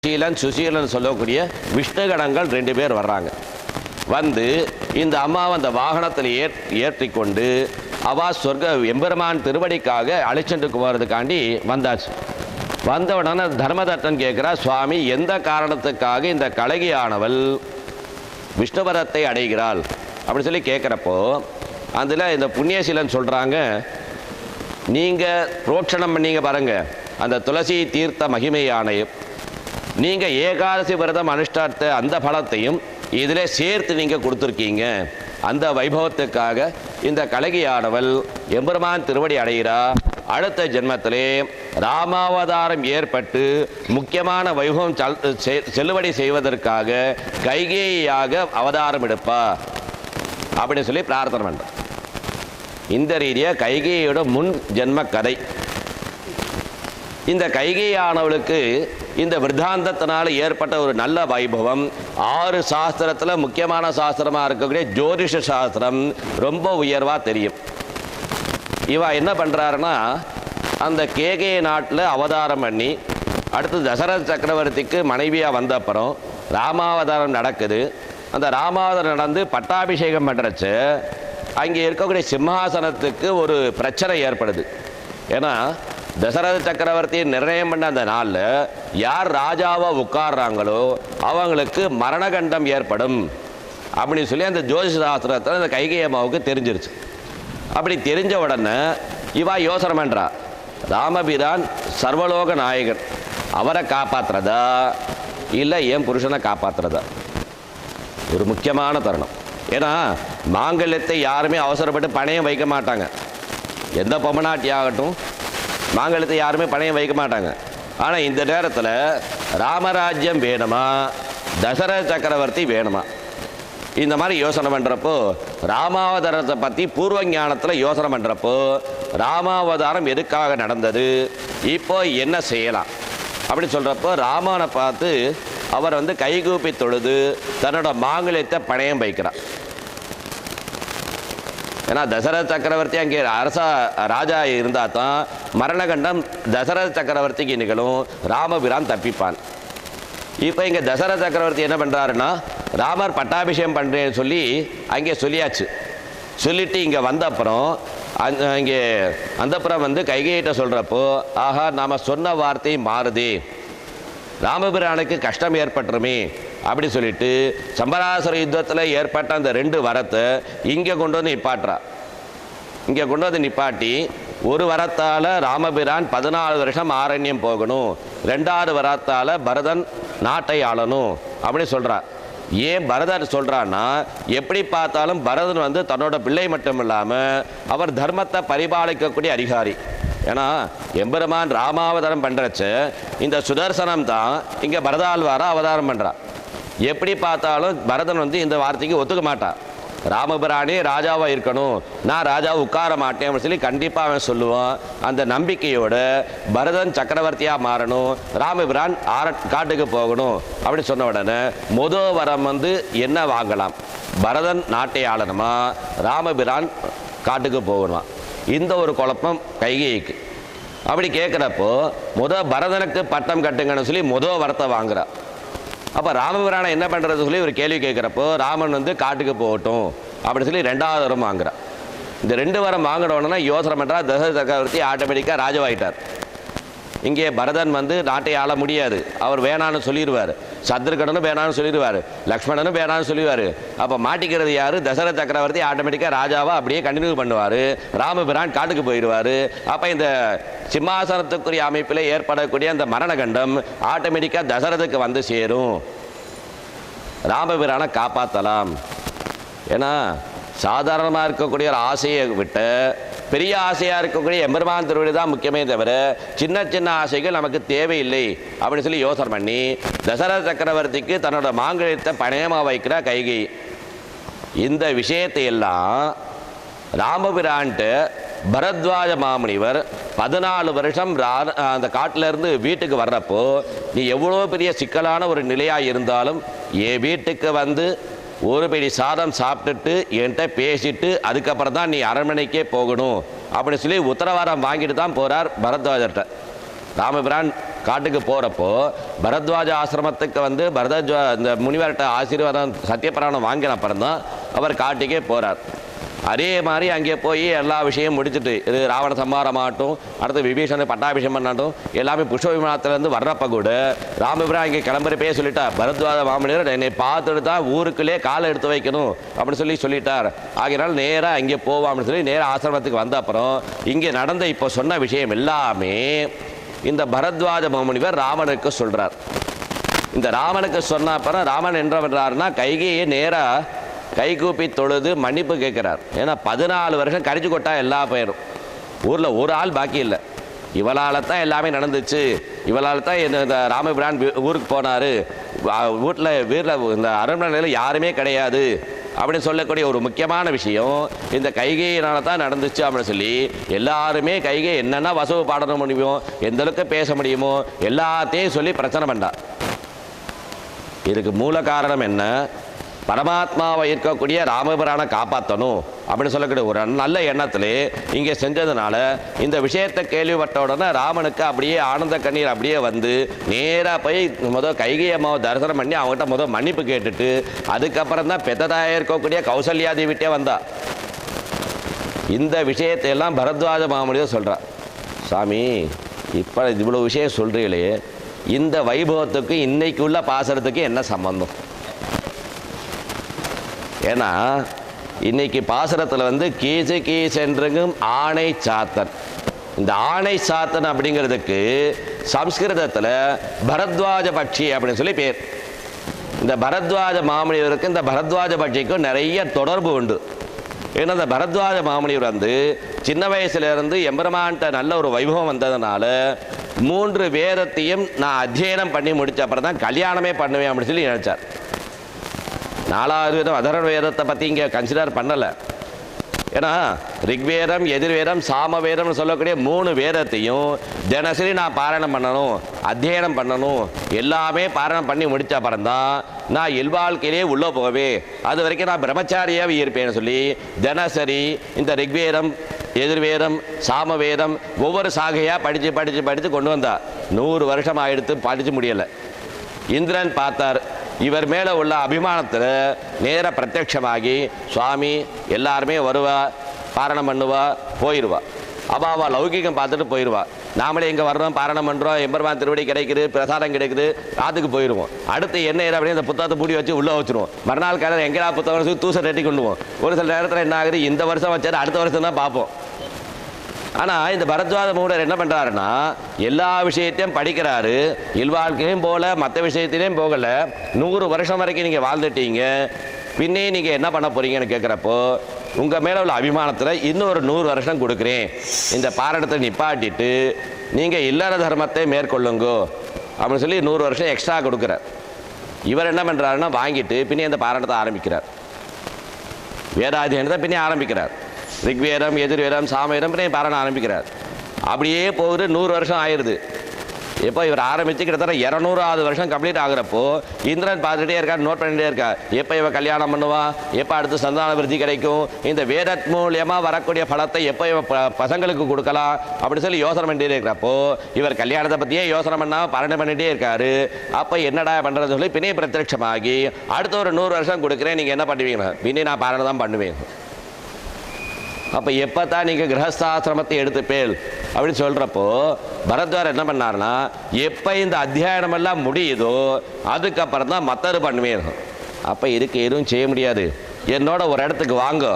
சீலன் சுசீலன் சொல்லக்கூடிய விஷ்ணுகணங்கள் 2 பேர் வர்றாங்க. வந்து இந்த அம்மாவை அந்த வாகனத்தில் ஏற்றிக்கொண்டு அவா சொர்க்க எம்பெருமான் திருவடிக்காக அழைச்சிட்டு போகிறதுக்காண்டி வந்தாச்சு. வந்த உடனே தர்மதத்தன் கேட்குறா, சுவாமி எந்த காரணத்துக்காக இந்த கலகியானவள் விஷ்ணுபதத்தை அடைகிறாள் அப்படின்னு சொல்லி கேட்குறப்போ அதில் இந்த புண்ணியசீலன் சொல்கிறாங்க, நீங்கள் புரோட்சணம் பண்ணீங்க பாருங்கள் அந்த துளசி தீர்த்த மகிமையானையும், நீங்கள் ஏகாதசி விரதம் அனுஷ்டாத்த அந்த பலத்தையும் இதில் சேர்த்து நீங்கள் கொடுத்துருக்கீங்க. அந்த வைபவத்துக்காக இந்த கலகியானவள் எம்பெருமான் திருவடி அடைகிறா. அடுத்த ஜென்மத்திலே ராமாவதாரம் ஏற்பட்டு முக்கியமான வைபவம் செல்லுபடி செய்வதற்காக கைகேயியாக அவதாரம் எடுப்பா அப்படின்னு சொல்லி பிரார்த்தனை பண்ணுறோம். இந்த ரீதியாக கைகேயோட முன் ஜென்ம கதை. இந்த கைகேயானவளுக்கு இந்த விருத்தாந்தத்தினால் ஏற்பட்ட ஒரு நல்ல வைபவம் 6 சாஸ்திரத்தில் முக்கியமான சாஸ்திரமாக இருக்கக்கூடிய ஜோதிஷ சாஸ்திரம் ரொம்ப உயர்வாக தெரியும். இவா என்ன பண்ணுறாருன்னா, அந்த கேகே நாட்டில் அவதாரம் பண்ணி அடுத்து தசரத சக்கரவர்த்திக்கு மனைவியாக வந்த அப்புறம் ராமாவதாரம் நடக்குது. அந்த ராமாவதாரம் நடந்து பட்டாபிஷேகம் பண்ணுறச்சு அங்கே இருக்கக்கூடிய சிம்ஹாசனத்துக்கு ஒரு பிரச்சனை ஏற்படுது. ஏன்னா தசரத சக்கரவர்த்தியை நிர்ணயம் பண்ண அந்த நாளில் யார் ராஜாவாக உட்கார்றாங்களோ அவங்களுக்கு மரணகண்டம் ஏற்படும் அப்படின்னு சொல்லி அந்த ஜோதிஷ சாஸ்திரத்தில் அந்த கைகேயி அம்மாவுக்கு தெரிஞ்சிருச்சு. அப்படி தெரிஞ்ச உடனே இவா யோசனை பண்ணுறா, ராமபிரான் சர்வலோக நாயகன், அவரை காப்பாற்றுறதா இல்லை என் புருஷனை காப்பாற்றுறதா? ஒரு முக்கியமான தருணம். ஏன்னா மாங்கல்யத்தை யாருமே அவசரப்பட்டு பணையம் வைக்க மாட்டாங்க. எந்த பொம்மநாட்டி ஆகட்டும் மாங்கல்யத்தை யாருமே பணையம் வைக்க மாட்டாங்க. ஆனால் இந்த நேரத்தில் ராமராஜ்யம் வேணுமா தசரத சக்கரவர்த்தி வேணுமா இந்த மாதிரி யோசனை பண்ணுறப்போ, ராமாவதாரத்தை பற்றி பூர்வ ஞானத்தில் யோசனை பண்ணுறப்போ ராமாவதாரம் எதுக்காக நடந்தது, இப்போ என்ன செய்யலாம் அப்படின்னு சொல்கிறப்போ ராமனை பார்த்து அவர் கைகூப்பி தொழுது தன்னோட மாங்கல்யத்தை பணையம் வைக்கிறார். ஏன்னா தசரத சக்கரவர்த்தி அங்கே ராஜா இருந்தால் தான் மரணகண்டம் தசரத சக்கரவர்த்திக்கு நிகழும், ராமபிரான் தப்பிப்பான். இப்போ இங்கே தசரத சக்கரவர்த்தி என்ன பண்ணுறாருன்னா, ராமர் பட்டாபிஷேகம் பண்ணுறேன்னு சொல்லி அங்கே சொல்லியாச்சு. சொல்லிவிட்டு இங்கே வந்த அப்புறம் இங்கே அந்தப்புறம் கைகேயிட்ட சொல்கிறப்போ, ஆஹா நாம் சொன்ன வார்த்தை மாறுதே, ராமபிரானுக்கு கஷ்டம் ஏற்பட்டுருமே அப்படி சொல்லிட்டு சம்பராசுர யுத்தத்தில் ஏற்பட்ட அந்த 2 வரத்தை இங்கே கொண்டு வந்து நிப்பாட்டுறா. இங்கே கொண்டு வந்து நிப்பாட்டி ஒரு வரத்தால் ராமபிரான் 14 வருஷம் ஆரண்யம் போகணும், 2வது வரத்தால் பரதன் நாட்டை ஆளணும் அப்படி சொல்கிறா. ஏன் பரதன் சொல்கிறான்னா, எப்படி பார்த்தாலும் பரதன் தன்னோட பிள்ளை மட்டும் இல்லாமல் அவர் தர்மத்தை பரிபாலிக்கக்கூடிய அதிகாரி. ஏன்னா எம்பெருமான் ராமாவதாரம் பண்ணுறச்சு இந்த சுதர்சனம் தான் இங்கே பரதாழ்வாரா அவதாரம் பண்ணுறான். எப்படி பார்த்தாலும் பரதன் இந்த வார்த்தைக்கு ஒத்துக்க மாட்டான். ராமபிரானே ராஜாவாக இருக்கணும், நான் ராஜாவை உட்கார மாட்டேன் அப்படின்னு சொல்லி கண்டிப்பாக அவன் சொல்லுவான். அந்த நம்பிக்கையோட பரதன் சக்கரவர்த்தியாக மாறணும், ராமபிரான் காட்டுக்கு போகணும் அப்படி சொன்ன உடனே முதல் வரம் என்ன வாங்கலாம், பரதன் நாட்டை ஆளணுமா ராமபிரான் காட்டுக்கு போகணுமா? இந்த ஒரு குழப்பம் கைகேயிக்கு. அப்படி கேட்குறப்போ பரதனுக்கு பட்டம் கட்டுங்கன்னு சொல்லி வரத்தை வாங்குறா. அப்போ ராமபிரானை என்ன பண்ணுறது சொல்லி ஒரு கேள்வி கேட்குறப்போ ராமன் காட்டுக்கு போகட்டும் அப்படி சொல்லி 2வது வரம் வாங்குறா. இந்த 2 வரம் வாங்கினோன்னா யோசனை பண்ணுறா, தசரத சக்கரவர்த்தி ஆட்டோமேட்டிக்காக ராஜாவாயிட்டார். இங்கே பரதன் நாட்டை ஆள முடியாது, அவர் வேணான்னு சொல்லிடுவார், சத்ருகனும் வேணான்னு சொல்லிடுவார், லக்ஷ்மணனும் வேணான்னு சொல்லிடுவார். அப்போ மாட்டிக்கிறது யார்? தசரத சக்கரவர்த்தி ஆட்டோமேட்டிக்காக ராஜாவாக அப்படியே கண்டினியூ பண்ணுவார், ராமபிரான் காட்டுக்கு போயிடுவார். அப்போ இந்த சிம்மாசனத்துக்குரிய அமைப்பில் ஏற்படக்கூடிய அந்த மரணகண்டம் ஆட்டோமேட்டிக்காக தசரதுக்கு சேரும், ராமபிரானை காப்பாற்றலாம். ஏன்னா சாதாரணமாக இருக்கக்கூடிய ஒரு ஆசையை விட்டு பெரிய ஆசையாக இருக்கக்கூடிய எம்பெருமான் திருவடி தான் முக்கியமே தவிர சின்ன சின்ன ஆசைகள் நமக்கு தேவையில்லை அப்படின்னு சொல்லி யோசனை பண்ணி தசரத சக்கரவர்த்திக்கு தன்னோட மாங்கல்யத்தை பணயமாக வைக்கிற கைகேயி. இந்த விஷயத்தை எல்லாம் ராமபிரான்ட்டு பரத்வாஜ மாமுனிவர் 14 வருஷம் அந்த காட்டிலேருந்து வீட்டுக்கு வர்றப்போ, நீ எவ்வளோ பெரிய சிக்கலான ஒரு நிலையாக இருந்தாலும் என் வீட்டுக்கு ஒரு பிடி சாதம் சாப்பிட்டுட்டு என்கிட்ட பேசிட்டு அதுக்கப்புறம் தான் நீ அரண்மனைக்கே போகணும் அப்படின்னு சொல்லி உத்தரவாதம் வாங்கிட்டு தான் போகிறார் பரத்வாஜர்கிட்ட. ராமபிரான் காட்டுக்கு போகிறப்போ பரத்வாஜ ஆசிரமத்துக்கு வந்து இந்த முனிவர்கிட்ட ஆசீர்வாதம் சத்தியபிரமாணம் வாங்கின அப்புறம் தான் அவர் காட்டுக்கே போகிறார். அதே மாதிரி அங்கே போய் எல்லா விஷயம் முடிச்சுட்டு இது ராவண சம்மாரமாகட்டும், அடுத்து விபீஷண பட்டாபிஷேகம் பண்ணாட்டும், எல்லாமே புஷ்ப விமானத்துலேருந்து வர்றப்ப கூட ராமபிரான் இங்கே கிளம்புறப்பே சொல்லிட்டார், பரத்வாஜ மாமனிதர் என்னை பார்த்துட்டு தான் ஊருக்குள்ளே காலை எடுத்து வைக்கணும் அப்படின்னு சொல்லிட்டார். ஆகையினால் நேராக அங்கே போவோம் அப்படின்னு சொல்லி நேராக ஆசிரமத்துக்கு வந்த அப்புறம் இங்கே நடந்த இப்போ சொன்ன விஷயம் எல்லாமே இந்த பரத்வாஜ மாமுனிவர் ராமனுக்கு சொல்கிறார். இந்த ராமனுக்கு சொன்ன அப்புறம் ராமன் என்ன பண்ணுறாருன்னா கைகையை நேராக கைகூப்பி தொழுது மன்னிப்பு கேட்குறார். ஏன்னா 14 வருஷம் கரிச்சு கொட்டா எல்லா பேரும் ஊரில் ஒரு ஆள் பாக்கி இல்லை. இவளால் தான் எல்லாமே நடந்துச்சு, இவளால் தான் இந்த ராமபிரான் ஊருக்கு போனார், வீட்டில் இந்த அரண்மனையில் யாருமே கிடையாது அப்படின்னு சொல்லக்கூடிய ஒரு முக்கியமான விஷயம் இந்த கைகையினால தான் நடந்துச்சு அப்படின்னு சொல்லி எல்லாருமே கைகை என்னென்ன வசவு பாட முடியுமோ, எந்த அளவுக்கு பேச முடியுமோ எல்லாத்தையும் சொல்லி பிரச்சனை பண்ணா. இதுக்கு மூல காரணம் என்ன? பரமாத்மாவை இருக்கக்கூடிய ராமபிரானை காப்பாற்றணும் அப்படின்னு சொல்லக்கூடிய ஒரு நல்ல எண்ணத்திலே இங்கே செஞ்சதுனால இந்த விஷயத்தை கேள்விப்பட்ட உடனே ராமனுக்கு அப்படியே ஆனந்த கண்ணீர் அப்படியே வந்து நேராக போய் கைகை அம்மாவை தரிசனம் பண்ணி அவங்ககிட்ட மன்னிப்பு கேட்டுட்டு அதுக்கப்புறம் தான் பெத்ததாய இருக்கக்கூடிய கௌசல்யா தேவிட்டே வந்தா. இந்த விஷயத்தை எல்லாம் பரத்வாஜ மாமுனிவர் சொல்கிறார், சாமி இப்போ இவ்வளோ விஷயம் சொல்கிறீங்களே, இந்த வைபவத்துக்கு இன்னைக்கு உள்ள பாசனத்துக்கு என்ன சம்பந்தம்? ஏன்னா இன்னைக்கு பாசுரத்தில் வந்து கீசு கீசென்றுங்கும் ஆணை சாத்தன். இந்த ஆணை சாத்தன் அப்படிங்கிறதுக்கு சம்ஸ்கிருதத்தில் பரத்வாஜ பட்சி அப்படின்னு சொல்லி பேர். இந்த பரத்வாஜ மாமுனிவருக்கு இந்த பரத்வாஜ பட்சிக்கும் நிறைய தொடர்பு உண்டு. ஏன்னா இந்த பரத்வாஜ மாமுனிவர் வந்து சின்ன வயசுலேருந்து எம்பெருமான்கிட்ட நல்ல ஒரு வைபவம் வந்ததுனால 3 வேதத்தையும் நான் அத்தியனம் பண்ணி முடித்த அப்புறம் தான் கல்யாணமே பண்ணுவேன் அப்படின்னு சொல்லி நினச்சார். 4வது வேதம் அதர்வண வேதத்தை பற்றி இங்கே கன்சிடர் பண்ணலை. ஏன்னா ரிக்வேதம், எதிர்வேதம், சாமவேதம்னு சொல்லக்கூடிய 3 வேதத்தையும் தினசரி நான் பாராயணம் பண்ணணும், அத்தியனம் பண்ணணும், எல்லாமே பாராயணம் பண்ணி முடித்த அப்புறம் தான் நான் இல்வாழ்க்கையிலே உள்ளே போகவே, அது வரைக்கும் நான் பிரம்மச்சாரியாகவே இருப்பேன்னு சொல்லி தினசரி இந்த ரிக்வேதம், எதிர்வேதம், சாமவேதம் ஒவ்வொரு சாகையாக படித்து படித்து படித்து கொண்டு வந்தா. 100 வருஷம் ஆகிடுத்து, படித்து முடியலை. இந்திரன் பார்த்தார், இவர் மேலே உள்ள அபிமானத்தில் நேர பிரத்யட்சமாகி சுவாமி எல்லாருமே வருவா, பாரணம் பண்ணுவா, போயிடுவா. அப்பாவா லௌகிகம் பார்த்துட்டு போயிடுவா. நாமளே இங்கே வர்றோம், பாரணம் பண்ணுறோம், எம்பெருமான் திருவடி கிடைக்குது, பிரசாதம் கிடைக்குது, ராத்துக்கு போயிடுவோம். அடுத்து என்ன அப்படின்னு அந்த புத்தகத்தை மூடி வச்சு உள்ளே வச்சுருவோம். மறுநாள் காலையில் எங்கேயா புத்தகம் வச்சு தூசை ரெட்டி கொண்டுவோம். ஒரு சில நேரத்தில் என்ன ஆகுது, இந்த வருஷம் வச்சாரு அடுத்த வருஷம் தான் பார்ப்போம். ஆனால் இந்த பரத்வாஜ மூடர் என்ன பண்ணுறாருன்னா எல்லா விஷயத்தையும் படிக்கிறாரு, இல்வாழ்க்கையும் போகல, மற்ற விஷயத்திலையும் போகலை. 100 வருஷம் வரைக்கும் நீங்கள் வாழ்ந்துட்டீங்க, பின்னே நீங்கள் என்ன பண்ண போகிறீங்கன்னு கேட்குறப்போ உங்கள் மேலே உள்ள அபிமானத்தில் இன்னொரு 100 வருஷம் கொடுக்குறேன், இந்த பாரணத்தை நிப்பாட்டிட்டு நீங்கள் இல்லற தர்மத்தை மேற்கொள்ளுங்கோ அப்படின்னு சொல்லி 100 வருஷம் எக்ஸ்ட்ரா கொடுக்குறார். இவர் என்ன பண்ணுறாருன்னா வாங்கிட்டு பின்னே இந்த பாரணத்தை ஆரம்பிக்கிறார். வேதாத்தியனத்தை பின்னே ஆரம்பிக்கிறார். ரிக்வேதம், எதிர்வேதம், சாமவேதம் பாராயணம் ஆரம்பிக்கிறார். அப்படியே போகுது. 100 வருஷம் ஆயிடுது. எப்போ இவர் ஆரம்பித்து கிட்டத்தட்ட 200வது வருஷம் கம்ப்ளீட் ஆகுறப்போ இந்திரன் பார்த்துட்டே இருக்கார், நோட் பண்ணிகிட்டே இருக்கார். எப்போ இவன் கல்யாணம் பண்ணுவா, எப்போ அடுத்து சந்தான விருத்தி கிடைக்கும், இந்த வேதத் மூலியமாக வரக்கூடிய பலத்தை எப்போ இவன் பசங்களுக்கு கொடுக்கலாம் அப்படின்னு சொல்லி யோசனை பண்ணிட்டே இருக்கிறப்போ இவர் கல்யாணத்தை பற்றியே யோசனை பண்ணாமல் பாராயணம் பண்ணிகிட்டே இருக்காரு. அப்போ என்னடா பண்ணுறது சொல்லி பின்னே பிரத்யட்சமாகி அடுத்த ஒரு 100 வருஷம் கொடுக்குறேன், நீங்கள் என்ன பண்ணுவீங்க? பின்னே நான் பாராயணம் தான் பண்ணுவேன். அப்போ எப்போ தான் நீங்கள் கிரகஸ்தாசிரமத்தை எடுத்துப்பேல் அப்படின்னு சொல்கிறப்போ பரத்வாஜர் என்ன பண்ணார்னா எப்போ இந்த அத்தியாயனமெல்லாம் முடியுதோ அதுக்கப்புறம் தான் மற்றது பண்ணுவேன். அப்போ இதுக்கு எதுவும் செய்ய முடியாது, என்னோட ஒரு இடத்துக்கு வாங்க,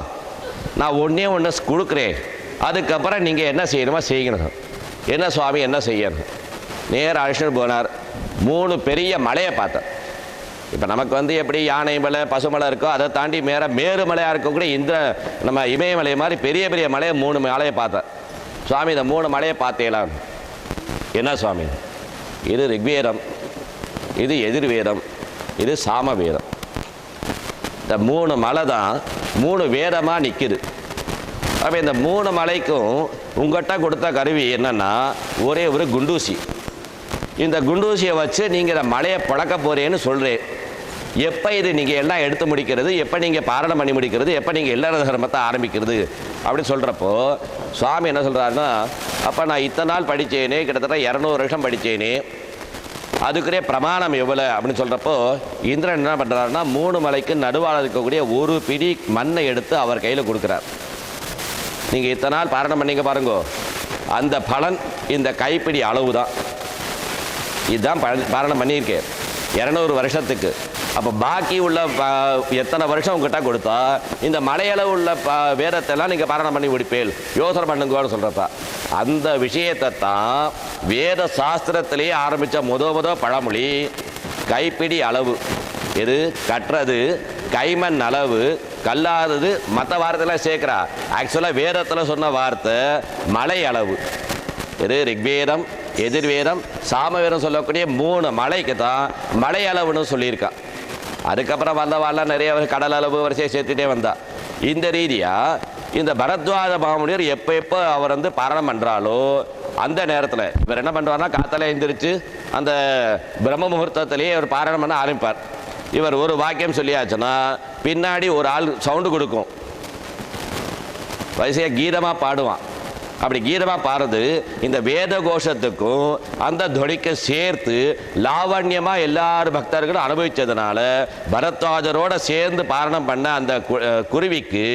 நான் ஒன்றே ஒன்று கொடுக்குறேன், அதுக்கப்புறம் நீங்கள் என்ன செய்யணுமோ செய்யணும். என்ன சுவாமி என்ன செய்யணும்? நேர அழைச்சிட்டு போனார். 3 பெரிய மலையை பார்த்தேன். இப்போ நமக்கு வந்து எப்படி யானை மலை, பசுமலை இருக்கோ அதை தாண்டி மேருமலையாக இருக்கக்கூடிய இந்த நம்ம இமயமலை மாதிரி பெரிய பெரிய மலையை 3 மலையை பார்த்தேன். சுவாமி இந்த 3 மலையை பார்த்தேலாம். என்ன சுவாமி? இது ரிக்வேதம், இது எதிர்வேதம், இது சாமவேதம். இந்த 3 மலை தான் 3 வேதமாக நிற்குது. அப்போ இந்த 3 மலைக்கும் உங்கள்கிட்ட கொடுத்த கருவி என்னென்னா ஒரே ஒரு குண்டூசி. இந்த குண்டூசியை வச்சு நீங்கள் இந்த மலையை பழக்க போகிறேன்னு சொல்கிறேன். எப்போ இது நீங்கள் எல்லாம் எடுத்து முடிக்கிறது, எப்போ நீங்கள் பாரணம் பண்ணி முடிக்கிறது, எப்போ நீங்கள் இல்லற தர்மத்தை ஆரம்பிக்கிறது அப்படின்னு சொல்கிறப்போ சுவாமி என்ன சொல்கிறாருன்னா, அப்போ நான் இத்தனை நாள் படித்தேனே, கிட்டத்தட்ட 200 வருஷம் படித்தேனே, அதுக்குரிய பிரமாணம் எவ்வளோ அப்படின்னு சொல்கிறப்போ இந்திரன் என்ன பண்ணுறாருன்னா 3 மலைக்கு நடுவால் இருக்கக்கூடிய ஒரு பிடி மண்ணை எடுத்து அவர் கையில் கொடுக்குறார். நீங்கள் இத்தனை நாள் பாரணம் பண்ணிங்க பாருங்கோ, அந்த பலன் இந்த கைப்பிடி அளவு தான். இதுதான் பாரணம் பண்ணியிருக்கேன் 200 வருஷத்துக்கு. அப்போ பாக்கி உள்ள எத்தனை வருஷம் உங்ககிட்ட கொடுத்தா இந்த மலையளவு உள்ள வேதத்தெல்லாம் நீங்கள் பாரணம் பண்ணி முடிப்பேல், யோசனை பண்ணுங்கன்னு சொல்கிறப்ப அந்த விஷயத்தை தான் வேத சாஸ்திரத்திலேயே ஆரம்பித்த முத பழமொழி கைப்பிடி அளவு. எது கட்டுறது கைமண் அளவு, கல்லாதது மற்ற வார்த்தையெல்லாம் சேர்க்குறா. ஆக்சுவலாக வேதத்தில் சொன்ன வார்த்தை மலை அளவு. இது ரிக்வேதம், எதிர்வேதம், சாமவேதம் சொல்லக்கூடிய 3 மலைக்கு தான் மலை அளவுன்னு சொல்லியிருக்கா. அதுக்கப்புறம் வந்தவாள்லாம் நிறைய கடல் அளவு வரிசையை சேர்த்துட்டே வந்தா. இந்த ரீதியாக இந்த பரத்வாஜ மாமுனிவர் எப்போ அவர் வந்து பாரணம் பண்ணுறாலோ அந்த நேரத்தில் இவர் என்ன பண்ணுவார்னா காத்தால எழுந்திரிச்சு அந்த பிரம்ம முகூர்த்தத்திலேயே இவர் பாரணம் பண்ண ஆரம்பிப்பார். இவர் ஒரு வாக்கியம் சொல்லியாச்சுன்னா பின்னாடி ஒரு ஆள் சவுண்டு கொடுக்கும், வரிசையாக கீதமாக பாடுவான். அப்படி கீதமாக பாடுறது இந்த வேத கோஷத்துக்கும் அந்த துணிக்கு சேர்த்து லாவண்யமாக எல்லாரும் பக்தர்களும் அனுபவித்ததுனால பரத்வாஜரோட சேர்ந்து பாரணம் பண்ண அந்த குருவிக்கு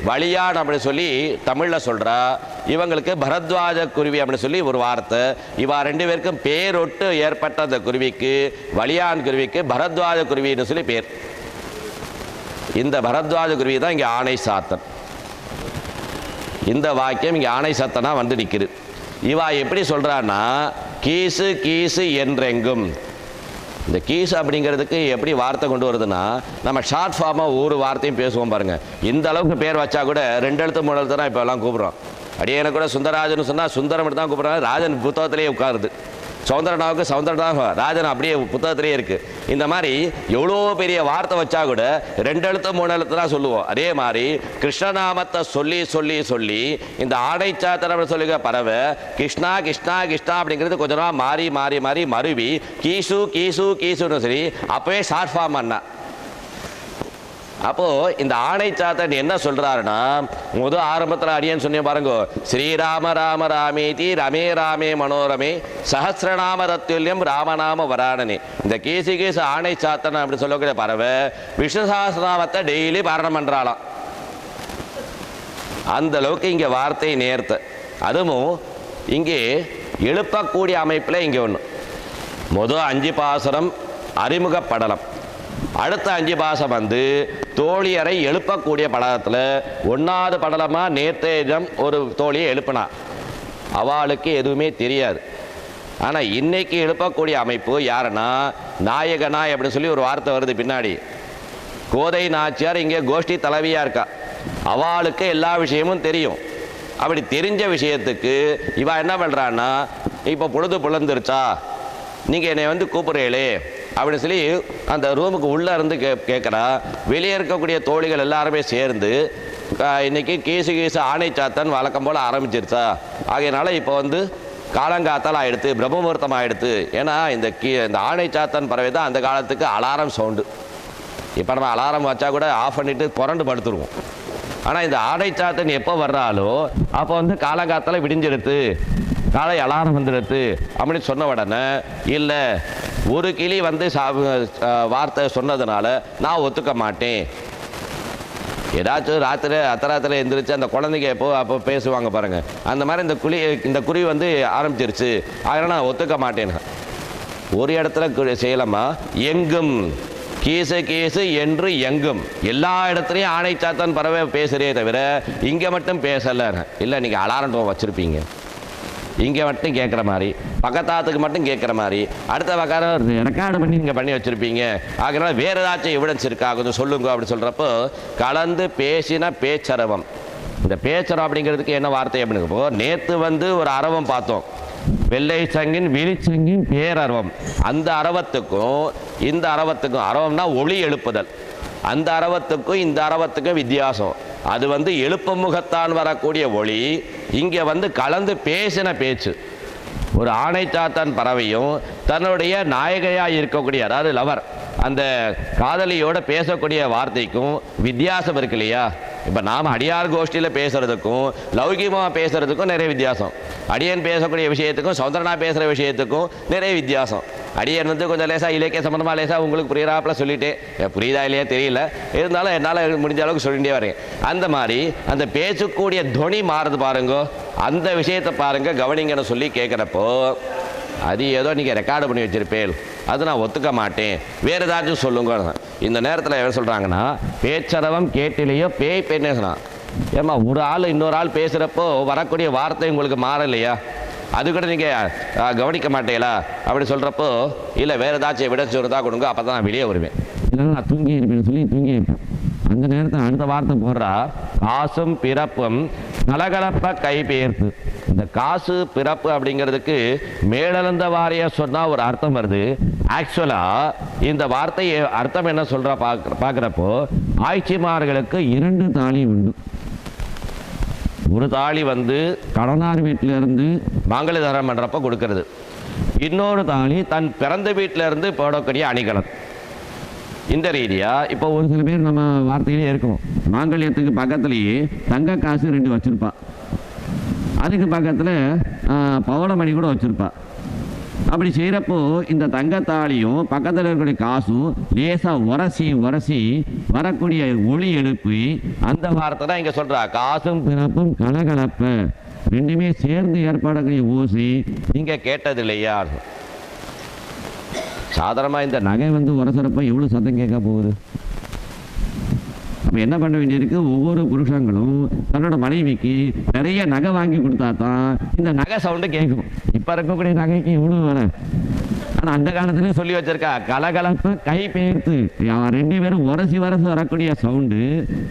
வழியான் அப்படி சொல்லி தமிழில் சொல்கிறா. இவங்களுக்கு பரத்வாஜ குருவி அப்படின்னு சொல்லி ஒரு வார்த்தை. இவா 2 பேருக்கும் பேரொட்டு ஏற்பட்ட அந்த குருவிக்கு வழியான் குருவிக்கு பரத்வாஜ குருவின்னு சொல்லி பேர். இந்த பரத்வாஜ குருவி தான் இங்கே ஆணை சாத்தன். இந்த வாக்கியம் இங்கே ஆணை சத்தனா வந்து நிற்குது. இவா எப்படி சொல்கிறான்னா கீசு கீசு என்றெங்கும். இந்த கீசு அப்படிங்கிறதுக்கு எப்படி வார்த்தை கொண்டு வருதுன்னா நம்ம ஷார்ட் ஃபார்மாக ஒரு வார்த்தையும் பேசுவோம் பாருங்கள். இந்த அளவுக்கு பேர் வச்சா கூட 2 எழுத்து 3 எழுத்து தான் இப்போ எல்லாம் கூப்பிட்றோம். அடியே எனக்கு கூட சுந்தரராஜன் சொன்னால் சுந்தரம் மட்டும் தான் கூப்பிட்றாங்க. ராஜன் புத்தகத்திலேயே உட்காருது. சௌந்தரனாவுக்கு சௌந்தரனாக ராஜன் அப்படியே புத்தகத்திலே இருக்குது. இந்த மாதிரி எவ்வளோ பெரிய வார்த்தை வச்சா கூட 2 எழுத்து 3 எழுத்து தான் சொல்லுவோம். அதே மாதிரி கிருஷ்ணநாமத்தை சொல்லி சொல்லி சொல்லி இந்த ஆடைச்சாத்திரம் சொல்லுங்க பறவை கிருஷ்ணா கிருஷ்ணா கிருஷ்ணா அப்படிங்கிறது கொஞ்ச நாள் மாறி மாறி மாறி மருவி கீசு கீசு கீசுன்னு சரி அப்போவே ஷார்ட் ஃபார்ம் பண்ணா. அப்போது இந்த ஆணைச்சாத்தன் என்ன சொல்கிறாருன்னா முதல் ஆரம்பத்தில் அடியன்னு சொன்னேன் பாருங்க, ஸ்ரீராம ராம ராமேதி ரமே ராமே மனோரமே சஹசிரநாம தத்துல்யம் ராமநாம வராணனே. இந்த கேசு கேசு ஆணைச்சாத்தன் அப்படி சொல்லக்கூடிய பறவை விஷ்ணு சஹஸ்ரநாமத்தை டெய்லி பாரணம் பண்ணுறாளாம். அந்த அளவுக்கு இங்கே வார்த்தை நேர்த்த. அதுவும் இங்கே எழுப்பக்கூடிய அமைப்பில் இங்கே ஒன்று முதல் 5 பாசனம் அறிமுக படலம், அடுத்த 5 பாசம் வந்து தோழியரை எழுப்பக்கூடிய படலத்தில் 1வது படலமாக நேர்த்தேஜம் ஒரு தோழியை எழுப்பினா அவளுக்கு எதுவுமே தெரியாது. ஆனால் இன்னைக்கு எழுப்பக்கூடிய அமைப்பு யாருன்னா நாயகனாய் அப்படின்னு சொல்லி ஒரு வார்த்தை வருது பின்னாடி. கோதை நாச்சியார் இங்கே கோஷ்டி தலைவியாக இருக்கா. அவளுக்கு எல்லா விஷயமும் தெரியும். அப்படி தெரிஞ்ச விஷயத்துக்கு இவ என்ன பண்ணுறான்னா இப்போ பொழுது புலந்துருச்சா நீங்கள் என்னை வந்து கூப்பிட்றீங்களே அப்படின்னு சொல்லி அந்த ரூமுக்கு உள்ளே இருந்து கேட்குறா. வெளியே இருக்கக்கூடிய தோழிகள் எல்லாருமே சேர்ந்து இன்றைக்கி கீசு கீசு ஆணைச்சாத்தன் வழக்கம் போல் ஆரம்பிச்சிருச்சா, ஆகையினால இப்போ வந்து காலங்காத்தால் ஆகிடுது, பிரம்மமுகூர்த்தம் ஆகிடுது. ஏன்னா இந்த ஆணைச்சாத்தன் பறவை தான் அந்த காலத்துக்கு அலாரம் சவுண்டு. இப்போ நம்ம அலாரம் வச்சா கூட ஆஃப் பண்ணிவிட்டு புரண்டு படுத்துருவோம். ஆனால் இந்த ஆடைச்சாத்தன் எப்போ வர்றாலோ அப்போ வந்து காலங்காத்தால் விடிஞ்சிடுது, காலை அலாரம் வந்துடுது அப்படின்னு சொன்ன உடனே இல்லை ஒரு கிளி வந்து வார்த்தை சொன்னதுனால நான் ஒத்துக்க மாட்டேன். ஏதாச்சும் அத்தராத்திரி எழுந்திரிச்சு அந்த குழந்தைங்க அப்போ பேசுவாங்க பாருங்கள், அந்த மாதிரி இந்த குருவி வந்து ஆரம்பிச்சிருச்சு, அதனால் நான் ஒத்துக்க மாட்டேன். ஒரு இடத்துல செய்யலாமா எங்கும் கீசு கீசு என்று எங்கும் எல்லா இடத்துலையும் ஆணைச்சாத்தான் பறவை பேசுகிறே தவிர இங்கே மட்டும் பேசலை. இல்லை நீங்கள் அலாரம் வச்சுருப்பீங்க, இங்கே மட்டும் கேட்குற மாதிரி பக்கத்தாத்துக்கு மட்டும் கேட்குற மாதிரி அடுத்த பக்கம் ரெக்கார்டு பண்ணி நீங்கள் பண்ணி வச்சுருப்பீங்க. அதனால் வேறு ஏதாச்சும் எவிடன்ஸ் இருக்கா கொஞ்சம் சொல்லுங்க அப்படின்னு சொல்கிறப்போ கலந்து பேசின பேச்சரவம். இந்த பேச்சரம் அப்படிங்கிறதுக்கு என்ன வார்த்தை அப்படிங்கிறப்போ நேற்று வந்து ஒரு அரவம் பார்த்தோம், வெள்ளை சங்கின் விழிச்சங்கின் பேரரவம். அந்த அரவத்துக்கும் இந்த அரவத்துக்கும், அரவம்னா ஒளி எழுப்புதல், அந்த அரவத்துக்கும் இந்த அரவத்துக்கும் வித்தியாசம். அது வந்து எழுப்பு முகத்தான் வரக்கூடிய ஒளி, இங்கே வந்து கலந்து பேசின பேச்சு. ஒரு ஆணைச்சாத்தான் பறவையும் தன்னுடைய நாயகையாக இருக்கக்கூடிய அதாவது லவர் அந்த காதலியோட பேசக்கூடிய வார்த்தைக்கும் வித்தியாசம் இருக்கு இல்லையா? இப்போ நாம் அடியார் கோஷ்டியில் பேசுகிறதுக்கும் லௌகிகமாக பேசுகிறதுக்கும் நிறைய வித்தியாசம். அடியன் பேசக்கூடிய விஷயத்துக்கும் சௌந்தரனா பேசுகிற விஷயத்துக்கும் நிறைய வித்தியாசம். அடியன் வந்து கொஞ்சம் லேசாக இலக்கிய சம்மந்தமாக லேசாக உங்களுக்கு புரியிறாப்புல சொல்லிவிட்டு புரியுதா இல்லையா தெரியல, இருந்தாலும் என்னால் முடிஞ்ச அளவுக்கு சொல்லிகிட்டே வரேன். அந்த மாதிரி அந்த பேசக்கூடிய துணி மாறுது பாருங்க, அந்த விஷயத்தை பாருங்க கவனிங்கன்னு சொல்லி கேட்குறப்போ அது ஏதோ நீங்கள் ரெக்கார்டு பண்ணி வச்சிருப்பேன், அது நான் ஒத்துக்க மாட்டேன், வேறு ஏதாச்சும் சொல்லுங்க. இந்த நேரத்தில் என்ன சொல்கிறாங்கன்னா, பேச்சரவம் கேட்டிலையோ பேய் பேசுனா. ஏம்மா ஒரு ஆள் இன்னொரு ஆள் பேசுகிறப்போ வரக்கூடிய வார்த்தை உங்களுக்கு மாறலையா, அது கூட நீங்கள் கவனிக்க மாட்டீங்களா அப்படி சொல்கிறப்போ, இல்லை வேறு ஏதாச்சும் எவிடன்ஸ் இருந்தால் கொடுங்க, அப்போ தான் நான் வெளியே வருவேன், இல்லைன்னா நான் தூங்கி இருப்பேன்னு சொல்லி தூங்கி இருப்பேன். அந்த நேரத்தில் அடுத்த வார்த்தை போடுறா, காசும் பிறப்பும் கலகலப்ப கைபெயர்த்து. இந்த காசு பிறப்பு அப்படிங்கிறதுக்கு மேலெழுந்த வாரியா சொன்னால் ஒரு அர்த்தம் வருது. ஆக்சுவலாக இந்த வார்த்தை அர்த்தம் என்ன சொல்கிறா பார்க்குறப்போ, ஆய்ச்சிமார்களுக்கு 2 தாலி உண்டு. ஒரு தாலி வந்து கடனார் வீட்டிலேருந்து மாங்கல்யதாரம் பண்ணுறப்போ கொடுக்கறது, இன்னொரு தாலி தன் பிறந்த வீட்டிலேருந்து போடக்கூடிய அணிகலன். இந்த ரீதியாக இப்போ ஒரு சில பேர் நம்ம வார்த்தையிலே இருக்கும், மாங்கல்யத்துக்கு பக்கத்துலேயே தங்க காசு 2 வச்சுருப்பா, அதுக்கு பக்கத்தில் பவளமணி கூட வச்சுருப்பா. அப்படி செய்கிறப்போ இந்த தங்கத்தாலியும் பக்கத்தில் இருக்கக்கூடிய காசும் லேசாக உரசி வரக்கூடிய ஒளி எழுப்பி அந்த வார்த்தை தான் இங்கே சொல்கிறா. காசும் பிறப்பும் கலகலப்ப 2மே சேர்ந்து ஏற்படக்கூடிய ஓசை நீங்கள் கேட்டது இல்லையா? சாதாரணமாக இந்த நகை வந்து உரசுறப்ப எவ்வளோ சத்தம் கேட்க போகுது. அப்போ என்ன பண்ண வேண்டியிருக்கு, ஒவ்வொரு புருஷங்களும் தன்னோட மனைவிக்கு நிறைய நகை வாங்கி கொடுத்தா தான் இந்த நகை சவுண்டு கேட்கும். இப்போ இருக்கக்கூடிய நகைக்கு இவ்வளோ வேலை. ஆனால் அந்த காலத்துலேயும் சொல்லி வச்சிருக்கா, கலகலப்பு கை பெயர்த்து 2 பேரும் உரசி வரக்கூடிய சவுண்டு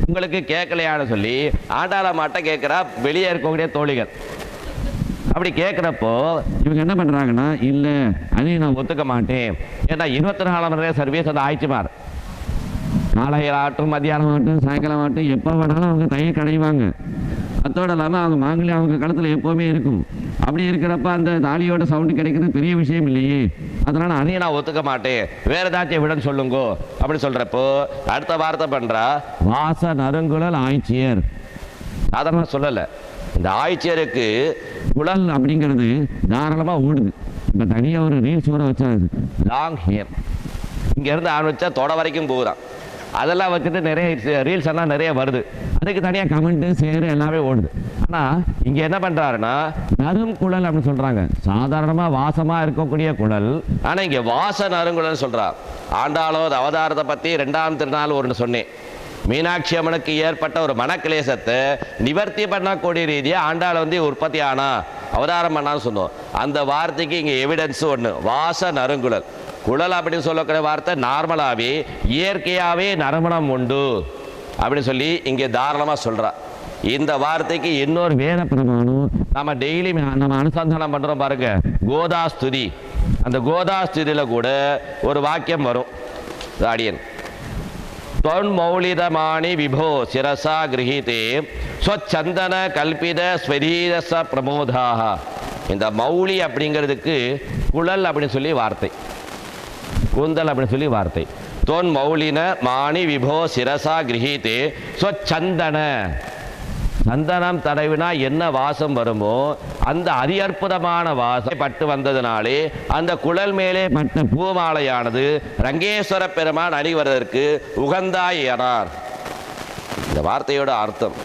உங்களுக்கு கேட்கலையான்னு சொல்லி ஆண்டாள மாட்ட கேட்குறா வெளியே இருக்கக்கூடிய தோழிகள். அப்படி கேட்குறப்போ இவங்க என்ன பண்ணுறாங்கன்னா, இல்லை அதையும் நான் ஒத்துக்க மாட்டேன், ஏன்னா 24 மணி நேரம் சர்வீஸ் அந்த ஆயிடுச்சுமார். காலையில் ஆகட்டும், மத்தியானம் ஆகட்டும், சாயங்காலம் ஆகட்டும், எப்போ வேணாலும் அவங்க தையை கடைவாங்க. அத்தோடு இல்லாமல் அவங்க மாங்கல்யம் அவங்க கழுத்தில் எப்போவுமே இருக்கும். அப்படி இருக்கிறப்ப அந்த தாலியோட சவுண்டு கிடைக்கிறது பெரிய விஷயம் இல்லையே, அதனால் அதையும் நான் ஒத்துக்க மாட்டேன், வேறு ஏதாச்சும் விடன்னு சொல்லுங்கோ அப்படி சொல்கிறப்போ அடுத்த வார்த்தை பண்ணுறா, வாச நறுங்குழல் ஆய்ச்சியர். சாதாரணமாக சொல்லலை, இந்த ஆய்ச்சியருக்கு குழல் அப்படிங்கிறது தாராளமாக ஓடுது. இப்போ தனியாக ஒரு ரீல்ஸ் கூட வச்சா லாங் ஹேர், இங்கேருந்து ஆரம்பித்தா தொட வரைக்கும் போகுதான். அதெல்லாம் வச்சுட்டு நிறைய ரீல்ஸ் எல்லாம் நிறைய வருது, அதுக்கு தனியாக கமெண்ட்டு ஷேர் எல்லாமே ஓடுது. ஆனால் இங்கே என்ன பண்ணுறாருன்னா, நறும் குழல் அப்படின்னு சொல்கிறாங்க. சாதாரணமாக வாசமாக இருக்கக்கூடிய குழல், ஆனால் இங்கே வாச நறுங்குழல்னு சொல்கிறா. ஆண்டாளோ அவதாரத்தை பற்றி 2ஆம் திருநாள் ஒன்று சொன்னேன். மீனாட்சி அம்மனுக்கு ஏற்பட்ட ஒரு மனக்கிலேசத்தை நிவர்த்தி பண்ணக்கூடிய ரீதியாக ஆண்டாள் வந்து உற்பத்தி ஆனா அவதாரம் பண்ணான்னு சொன்னோம். அந்த வார்த்தைக்கு இங்கே எவிடன்ஸ் ஒன்று, வாச நறுங்குழல். குழல் அப்படின்னு சொல்லக்கூடிய வார்த்தை நார்மலாகவே இயற்கையாகவே நறுமணம் உண்டு அப்படின்னு சொல்லி இங்கே தாராளமாக சொல்கிறா. இந்த வார்த்தைக்கு இன்னொரு வேத பிரமாணம் நம்ம டெய்லி நம்ம அனுசந்தானம் பண்ணுறோம் பாருங்க, கோதாஸ்துதி. அந்த கோதாஸ்துதியில் கூட ஒரு வாக்கியம் வரும், அடியன் தொன்மௌலிதமானி விபோ சிரசா கிரகிதே ஸ்வச்சந்தன கல்பித ஸ்வதீரச பிரமோதாக. இந்த மௌலி அப்படிங்கிறதுக்கு குழல் அப்படின்னு சொல்லி வார்த்தை, கூந்தல் அப்படின்னு சொல்லி வார்த்தை. தொன் மௌலின மாணி விபோ சிரசா கிரகிதே ஸ்வச்சந்தன. சந்தனம் தடவினா என்ன வாசம் வருமோ அந்த அதி அற்புதமான வாசம் பட்டு வந்ததுனாலே அந்த குழல் மேலே பட்ட பூமாலையானது ரங்கேஸ்வர பெருமான் அணிவதற்கு உகந்தாயினார். இந்த வார்த்தையோட அர்த்தம்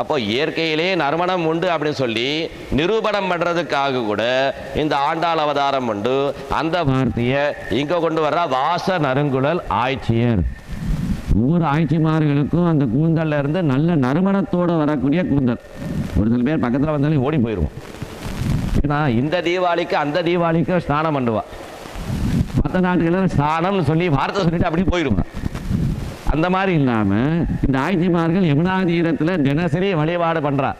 அப்போ இயற்கையிலே நறுமணம் உண்டு அப்படின்னு சொல்லி நிரூபணம் பண்ணுறதுக்காக கூட இந்த ஆண்டாள் அவதாரம் உண்டு. அந்த வார்த்தையை இங்கே கொண்டு வர்ற வாச நறுங்குழல் ஆய்ச்சியர். ஒவ்வொரு ஆய்ச்சிமார்களுக்கும் அந்த கூந்தல்ல இருந்து நல்ல நறுமணத்தோடு வரக்கூடிய கூந்தல். ஒரு சில பேர் பக்கத்தில் வந்தாலும் ஓடி போயிடுவோம். ஏன்னா இந்த தீபாவளிக்கு அந்த தீபாவளிக்கு ஸ்நானம் பண்ணுவா, மற்ற நாட்டுகளில் ஸ்நானம்னு சொல்லி வார்த்தை சொல்லிட்டு அப்படி போயிடுவான். அந்த மாதிரி இல்லாமல் இந்த ஆய்ச்சிமார்கள் யமுனா தீரத்தில் தினசரி வழிபாடு பண்ணுறா,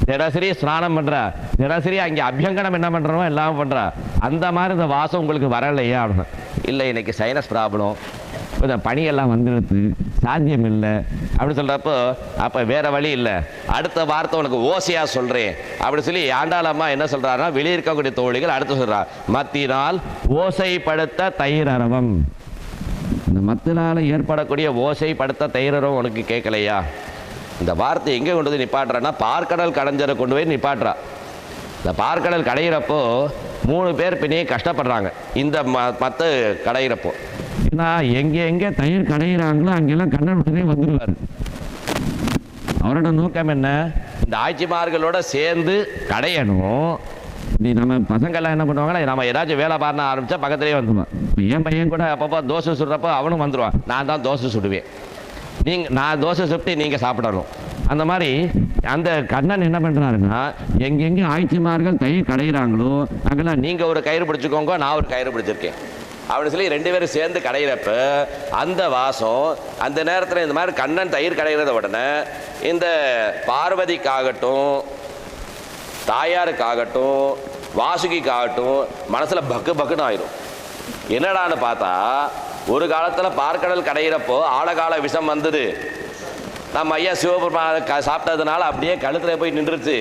தினசரி ஸ்நானம் பண்ணுறா, தினசரி அங்கே அபியங்கனம் என்ன பண்ணுறோமோ எல்லாம் பண்ணுறா. அந்த மாதிரி இந்த வாசம் உங்களுக்கு வரலையா அப்படின்னு. இல்லை இன்னைக்கு சைனஸ் ப்ராப்ளம், கொஞ்சம் பனியெல்லாம் வந்துடுது, சாத்தியம் இல்லை அப்படின்னு சொல்கிறப்போ அப்போ வேறு வழி இல்லை, அடுத்த வார்த்தை உனக்கு ஓசையாக சொல்கிறேன் அப்படி சொல்லி ஆண்டாளம்மா என்ன சொல்கிறாருன்னா, வெளியே இருக்கக்கூடிய தோழிகள் அடுத்து சொல்கிறா, மத்தினால் ஓசைப்படுத்த தயிரரவம். இந்த மத்தினால் ஏற்படக்கூடிய ஓசைப்படுத்த தயிரரவம் உனக்கு கேட்கலையா? இந்த வார்த்தை எங்கே கொண்டு வந்து நிப்பாட்டுறான்னா பார்க்கடல் கடைஞ்சரை கொண்டு போய் நிப்பாட்டுறா. இந்த பார்க்கடல் கடையிறப்போ 3 பேர் பின்னே கஷ்டப்படுறாங்க. இந்த மற்ற கடையிறப்போ ஏன்னா எங்கே தயிர் கடையிறாங்களோ அங்கெல்லாம் கண்ணன் உடனே வந்துடுவார். அவரோட நோக்கம் என்ன? இந்த ஆட்சிமார்களோட சேர்ந்து கடையணும். நீ நம்ம பசங்கள்லாம் என்ன பண்ணுவாங்கன்னா, நம்ம ஏதாச்சும் வேலை பாருன ஆரம்பித்தா பக்கத்துலேயே வந்துடுவான். இப்போ என் பையன் கூட அப்பப்போ தோசை சுடுறப்போ அவனும் வந்துடுவான். நான் தான் தோசை சுடுவேன், நான் தோசை சுட்டு நீங்கள் சாப்பிடணும். அந்த மாதிரி அந்த கண்ணன் என்ன பண்ணுறாருன்னா, எங்கெங்கே ஆட்சிமார்கள் தயிர் கடையிறாங்களோ அங்கெல்லாம் நீங்கள் ஒரு கயிறு பிடிச்சிக்கோங்க, நான் ஒரு கயிறு பிடிச்சிருக்கேன் அப்படின்னு சொல்லி 2 பேரும் சேர்ந்து கடையிறப்ப அந்த வாசம் அந்த நேரத்தில் இந்த மாதிரி கண்ணன் தயிர் கடைகிறத உடனே இந்த பார்வதிக்காகட்டும் தாயாருக்காகட்டும் வாசுகிக்காகட்டும் மனசில் பக்குன்னு ஆயிடும். என்னடான்னு பார்த்தா ஒரு காலத்தில் பார்க்கடல் கடையிறப்போ ஆழகால விஷம் வந்தது. நம்ம ஐயா சிவபெருமான சாப்பிட்டதுனால அப்படியே கழுத்தில் போய் நின்றுச்சு.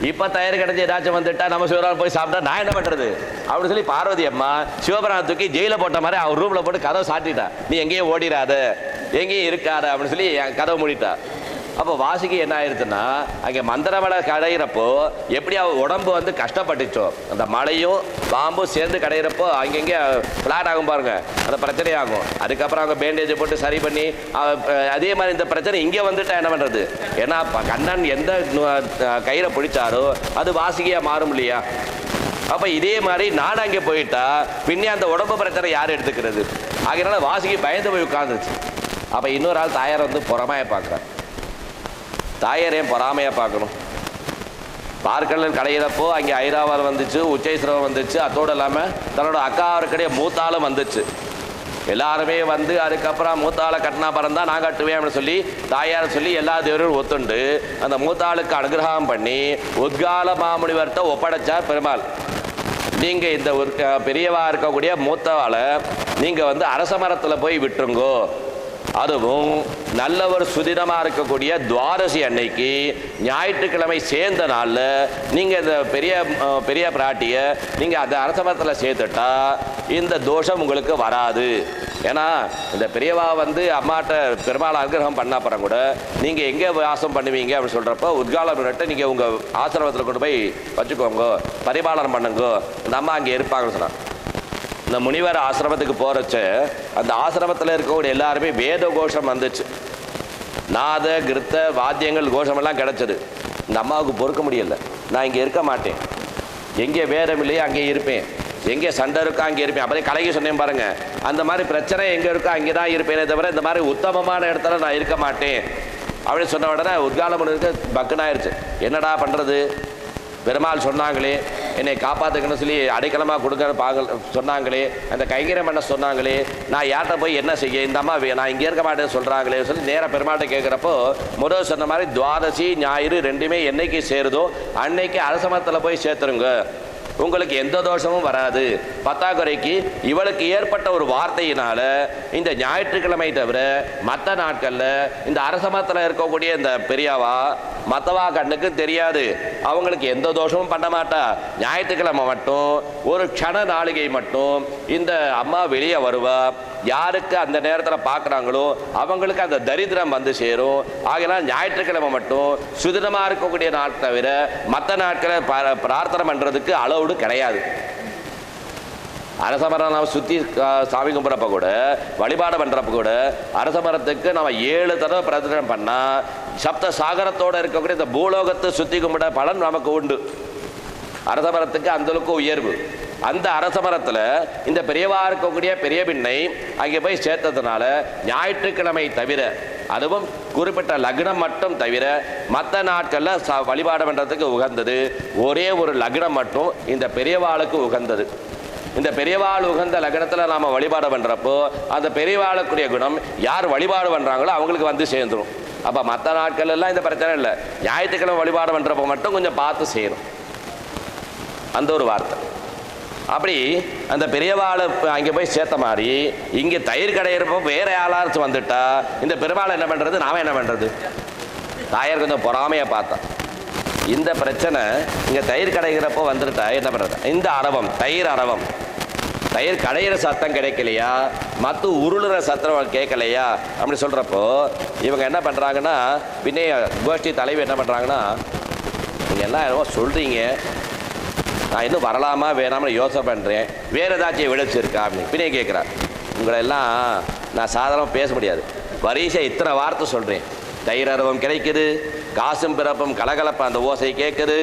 இப்போ தயிர் கிடைச்சி ஏதாச்சும் வந்துட்டா நம்ம சிவபெருமான் போய் சாப்பிட்டா நான் என்ன பண்ணுறது அப்படின்னு சொல்லி பார்வதி அம்மா சிவபெருமானை தூக்கி ஜெயிலில் போட்ட மாதிரி அவர் ரூமில் போட்டு கதவை சாட்டிட்டா. நீ எங்கேயும் ஓடிடாத, எங்கேயும் இருக்காத அப்படின்னு சொல்லி கதவை மூடிட்டா. அப்போ வாசுகி என்ன ஆயிடுச்சுன்னா, அங்கே மந்திரமலை கடையிறப்போ எப்படி அவள் உடம்பு வந்து கஷ்டப்பட்டுச்சோ, அந்த மலையும் பாம்பும் சேர்ந்து கடையிறப்போ அங்கங்கே ஃப்ளாட் ஆகும் பாருங்க, அந்த பிரச்சனையாகும். அதுக்கப்புறம் அவங்க பேண்டேஜை போட்டு சரி பண்ணி அதே மாதிரி இந்த பிரச்சனை இங்கே வந்துட்டா என்ன பண்ணுறது? ஏன்னா கண்ணன் எந்த கயிறை பிடிச்சாரோ அது வாசுகியாக மாறும் இல்லையா? அப்போ இதே மாதிரி நான் அங்கே போயிட்டா பின்னே அந்த உடம்பு பிரச்சனை யார் எடுத்துக்கிறது? அதனால வாசுகி பயந்து போய் உட்காந்துச்சு. அப்போ இன்னொரு ஆள் தாயார் வந்து பொறாமையை பார்க்குறான். தாயார் ஏன் பொறாமையாக பார்க்கணும்? பார்க்கடல் கடையிறப்போ அங்கே ஐராவதம் வந்துச்சு, உச்சைஸ்வரம் வந்துச்சு, அதோடு இல்லாமல் தன்னோட அக்காவருக்கடைய மூத்தாலும் வந்துச்சு. எல்லாருமே வந்து அதுக்கப்புறம் மூத்தாளை கட்டினா பறந்தா நான் கட்டுவேன் அப்படின்னு சொல்லி தாயார் சொல்லி எல்லா தேவரும் ஒத்துண்டு அந்த மூத்தாளுக்கு அனுகிரகம் பண்ணி உத்கால மாமுனிவர்கிட்ட ஒப்படைச்சார் பெருமாள். நீங்கள் இந்த ஒரு பெரியவா இருக்கக்கூடிய மூத்தவாளை நீங்கள் வந்து அரச மரத்தில் போய் விட்டுருங்கோ. அதுவும் நல்ல ஒரு சுதினமாக இருக்கக்கூடிய துவாதசி அன்னைக்கு ஞாயிற்றுக்கிழமை சேர்ந்த நாளில் நீங்கள் இந்த பெரிய பிராட்டியை நீங்கள் அந்த அரச மரத்தில் சேர்த்துட்டா இந்த தோஷம் உங்களுக்கு வராது. ஏன்னா இந்த பெரியவா வந்து அம்மாட்ட பெருமாள் அனுகிரகம் பண்ண அப்புறம் கூட நீங்கள் எங்கே வாசம் பண்ணுவீங்க அப்படின்னு சொல்கிறப்போ உத்காலம் நீங்கள் உங்கள் ஆசிரமத்தில் கொண்டு போய் வச்சுக்கோங்க, பரிபாலனம் பண்ணுங்க, இந்த அம்மா அங்கே இருப்பாங்கன்னு சொன்னாங்க. இந்த முனிவர் ஆசிரமத்துக்கு போகிறச்ச அந்த ஆசிரமத்தில் இருக்கக்கூடிய எல்லாருமே வேத கோஷம் வந்துச்சு. நாத கிருத்த வாத்தியங்கள் கோஷமெல்லாம் கிடச்சிது. இந்த அம்மாவுக்கு பொறுக்க முடியல. நான் இங்கே இருக்க மாட்டேன், எங்கே வேதம் இல்லையோ அங்கே இருப்பேன், எங்கே சண்டை இருக்கோ அங்கே இருப்பேன். அப்படியே கலைக்கு சொன்னேன் பாருங்க, அந்த மாதிரி பிரச்சனை எங்கே இருக்கோ அங்கே தான் இருப்பேனே தவிர இந்த மாதிரி உத்தமமான இடத்துல நான் இருக்க மாட்டேன் அப்படின்னு சொன்ன உடனே உத்காலம் இருக்க பக்குனாயிருச்சு. என்னடா பண்ணுறது? பெருமாள் சொன்னாங்களே என்னை காப்பாற்றுக்கணும்னு சொல்லி அடைக்கலமாக கொடுக்க சொன்னாங்களே, அந்த கைங்கரம் பண்ண சொன்னாங்களே, நான் யார்கிட்ட போய் என்ன செய்ய? இந்த அம்மா நான் இங்கே இருக்க மாட்டேன்னு சொல்கிறாங்களே சொல்லி நேராக பெருமாள்கிட்ட கேட்குறப்போ முதல் சொன்ன மாதிரி துவாதசி ஞாயிறு ரெண்டுமே என்னைக்கு சேருதோ அன்னைக்கு அரசமரத்தில் போய் சேர்த்துருங்க, உங்களுக்கு எந்த தோஷமும் வராது. பத்தாக்குறைக்கு இவளுக்கு ஏற்பட்ட ஒரு வார்த்தையினால இந்த ஞாயிற்றுக்கிழமை தவிர மற்ற நாட்களில் இந்த அரசமரத்தில் இருக்கக்கூடிய இந்த பெரியவா மற்றவா கண்ணுக்கு தெரியாது, அவங்களுக்கு எந்த தோஷமும் பண்ண மாட்டா. ஞாயிற்றுக்கிழமை மட்டும் ஒரு க்ஷண நாளிகை மட்டும் இந்த அம்மா வெளியே வருவா. யாருக்கு அந்த நேரத்தில் பார்க்குறாங்களோ அவங்களுக்கு அந்த தரித்திரம் வந்து சேரும். ஆகையினால் ஞாயிற்றுக்கிழமை மட்டும் சுதினமாக இருக்கக்கூடிய நாள் தவிர மற்ற நாட்களை பிரார்த்தனை பண்ணுறதுக்கு அளவுடு கிடையாது. அரசமரம் நம்ம சுற்றி சாமி கும்பிட்றப்ப கூட வழிபாடு பண்ணுறப்ப கூட அரசமரத்துக்கு நம்ம 7 தடவை பிரார்த்தனை பண்ணால் சப்த சாகரத்தோடு இருக்கக்கூடிய இந்த பூலோகத்தை சுற்றி கும்பிட பலன் நமக்கு உண்டு. அரசமரத்துக்கு அந்தளவுக்கு உயர்வு. அந்த அரசமரத்தில் இந்த பெரியவா இருக்கக்கூடிய பெரிய பின்னை அங்கே போய் சேர்த்ததுனால ஞாயிற்றுக்கிழமை தவிர, அதுவும் குறிப்பிட்ட லக்னம் மட்டும் தவிர மற்ற நாட்களில் வழிபாடு பண்ணுறதுக்கு உகந்தது ஒரே ஒரு லக்னம் மட்டும் இந்த பெரியவாளுக்கு உகந்தது. இந்த பெரியவாள் உகந்த லக்னத்தில் நாம் வழிபாடு பண்ணுறப்போ அந்த பெரியவாளுக்குரிய குணம் யார் வழிபாடு பண்ணுறாங்களோ அவங்களுக்கு வந்து சேர்ந்துடும். அப்போ மற்ற நாட்கள் எல்லாம் இந்த பிரச்சனை இல்லை, ஞாயிற்றுக்கிழமை வழிபாடு பண்ணுறப்போ மட்டும் கொஞ்சம் பார்த்து செய்யணும். அந்த ஒரு வார்த்தை. அப்படி அந்த பெரியவாளை அங்கே போய் சேர்த்த மாதிரி இங்கே தயிர் கடையிறப்போ வேற யாராச்சும் வந்துட்டா இந்த பெருமாளை என்ன பண்ணுறது, நாம என்ன பண்ணுறது? தாயார் கொஞ்சம் பொறாமையை பார்த்தா இந்த பிரச்சனை இங்கே தயிர் கடைகிறப்போ வந்துட்டா என்ன பண்ணுறது? இந்த அரவம் தயிர் கடையிற சத்தம் கிடைக்கலையா, மற்ற உருளுற சத்தம் கேட்கலையா அப்படி சொல்கிறப்போ இவங்க என்ன பண்ணுறாங்கன்னா, பின்னே கோஷ்டி தலைவர் என்ன பண்ணுறாங்கன்னா, நீங்கள் எல்லாம் என்னவோ சொல்கிறீங்க, நான் இன்னும் வரலாமா வேணாமல் யோசனை பண்ணுறேன், வேறு ஏதாச்சும் விளைச்சிருக்கா அப்படின்னு பின்னே கேட்குறார். உங்களெல்லாம் நான் சாதாரணமாக பேச முடியாது, வரிசை இத்தனை வார்த்தை சொல்கிறேன். தைரவம் கிடைக்குது, காசும் பிறப்பும் கலகலப்ப அந்த ஓசை கேட்குது,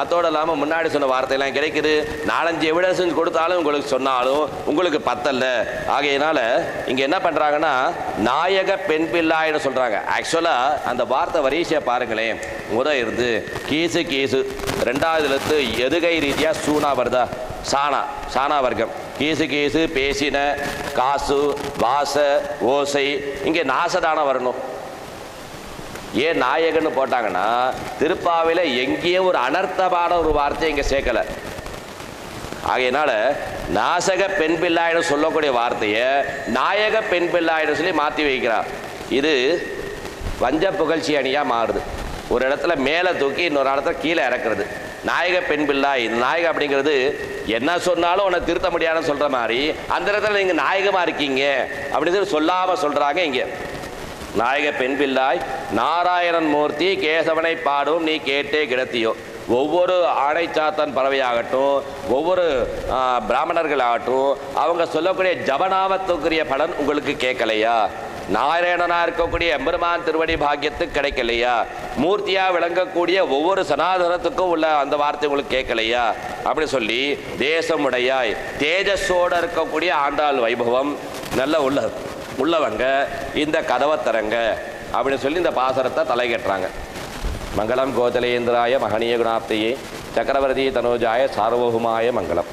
அத்தோடு இல்லாமல் முன்னாடி சொன்ன வார்த்தையெல்லாம் கிடைக்குது. 4-5 எவிடன்ஸ் கொடுத்தாலும் உங்களுக்கு சொன்னாலும் உங்களுக்கு பத்தல்ல. ஆகையினால இங்கே என்ன பண்ணுறாங்கன்னா, நாயக பெண் பிள்ளாயின்னு சொல்கிறாங்க. ஆக்சுவலாக அந்த வார்த்தை வரிசையை பாருங்களேன். இருந்து கீசு கீசு, 2வது எதுகை ரீதியாக சூனா வருதா, சானா வர்க்கம். கீசு கீசு பேசின, காசு, வாச, ஓசை, இங்கே நாசதான வரணும். ஏன் நாயகன்னு போட்டாங்கன்னா, திருப்பாவையில் எங்கேயே ஒரு அனர்த்தமான ஒரு வார்த்தை இங்கே சேர்க்கலை. ஆகையினால நாசக பெண் பிள்ளாயின்னு சொல்லக்கூடிய வார்த்தையை நாயக பெண் பிள்ளாயின்னு சொல்லி மாற்றி வைக்கிறார். இது வஞ்ச புகழ்ச்சி அணியாக மாறுது. ஒரு இடத்துல மேலே தூக்கி இன்னொரு இடத்துல கீழே இறக்குறது. நாயக பெண் பிள்ளாய், நாயகம் அப்படிங்கிறது என்ன சொன்னாலும் உன்னை திருத்த முடியாதுன்னு சொல்கிற மாதிரி, அந்த இடத்துல நீங்கள் நாயகமாக இருக்கீங்க அப்படின்னு சொல்லி சொல்லாமல் சொல்கிறாங்க. இங்கே நாயக பெண் பிள்ளாய் நாராயணன் மூர்த்தி கேசவனை பாடும் நீ கேட்டே கிடத்தியோ. ஒவ்வொரு ஆடைச்சாத்தன் பறவையாகட்டும், ஒவ்வொரு பிராமணர்கள் ஆகட்டும், அவங்க சொல்லக்கூடிய ஜபநாமத்துக்குரிய பலன் உங்களுக்கு கேட்கலையா? நாராயணனாக இருக்கக்கூடிய எம்பெருமான் திருவடி பாக்கியத்துக்கு கிடைக்கலையா? மூர்த்தியாக விளங்கக்கூடிய ஒவ்வொரு சனாதனத்துக்கும் உள்ள அந்த வார்த்தை உங்களுக்கு கேட்கலையா அப்படி சொல்லி, தேசமுடையாய் தேஜஸோடு இருக்கக்கூடிய ஆண்டாள் வைபவம் நல்ல உள்ளவங்க இந்த கதவை தரங்க அப்படின்னு சொல்லி இந்த பாசரத்தை தலைகட்டுறாங்க. மங்களம் கோதலேந்திராய மகனீய குணாப்தியே சக்கரவர்த்தி தனோஜாய சார்வபௌமாய மங்களம்.